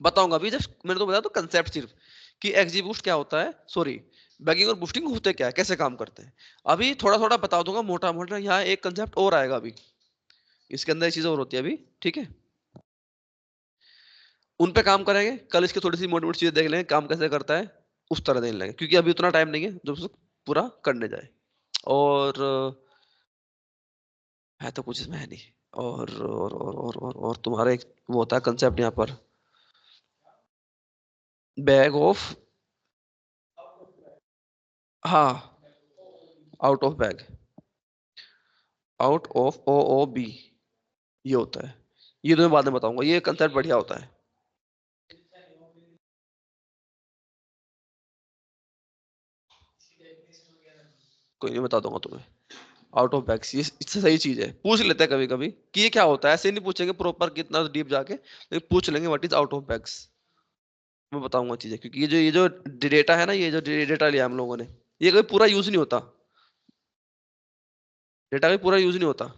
बताऊंगा अभी, जस्ट मैंने तो बताया तो कंसेप्ट सिर्फ कि एक्जीबूस्ट क्या होता है, सॉरी बैगिंग और बूस्टिंग होते क्या है, कैसे काम करते हैं। अभी थोड़ा थोड़ा बता दूंगा मोटा मोटा, यहाँ एक कंसेप्ट और आएगा अभी, इसके अंदर एक चीज और होती है अभी, ठीक है। उन पे काम करेंगे कल, इसके थोड़ी सी मोटी मोटी चीजें देख लेंगे काम कैसे करता है। उस तरह देने लगे, क्योंकि अभी उतना टाइम नहीं है जब उसको पूरा करने जाए। और है तो कुछ इसमें है नहीं। और तुम्हारा एक वो होता है कंसेप्ट यहाँ पर, बैग ऑफ, हाँ, out of bag, out of O O B, ये होता है। ये तो मैं बाद में बताऊंगा, ये कंसेप्ट बढ़िया होता है। कोई नहीं, बता दूंगा तुम्हें। आउट ऑफ बैग्स, ये इससे सही चीज है, पूछ लेते हैं कभी कभी कि ये क्या होता है, ऐसे नहीं पूछेंगे प्रॉपर कितना डीप जाके, लेकिन पूछ लेंगे what is out of bags. मैं बताऊंगा चीजें, क्योंकि ये जो डेटा है ना, ये जो डेटा लिया हम लोगों ने, ये कभी पूरा यूज नहीं होता, डेटा कभी पूरा यूज नहीं होता।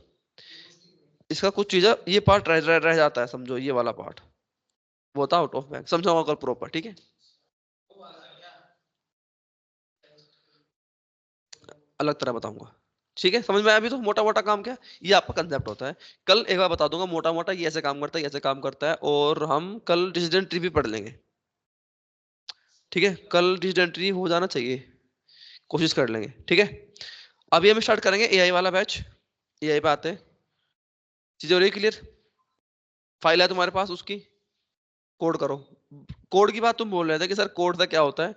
इसका कुछ चीजें, ये पार्ट रह जाता है, समझो ये वाला पार्ट, वो होता है आउट ऑफ बैग, समझाऊंगा कल प्रॉपर, ठीक है। अलग तरह बताऊंगा, ठीक है, समझ में आया अभी तो मोटा मोटा काम क्या, ये आपका कंसेप्ट होता है। कल एक बार बता दूंगा मोटा मोटा, ये ऐसे काम करता है, ये ऐसे काम करता है, और हम कल डिसीजन ट्री भी पढ़ लेंगे। ठीक है, कल डिसीजन ट्री हो जाना चाहिए, कोशिश कर लेंगे, ठीक है। अभी हम स्टार्ट करेंगे एआई वाला बैच। एआई पे आते हैं, चीजें हो रही क्लियर, फाइल है तुम्हारे पास उसकी, कोड करो। कोड की बात तुम बोल रहे थे कि सर कोड का क्या होता है,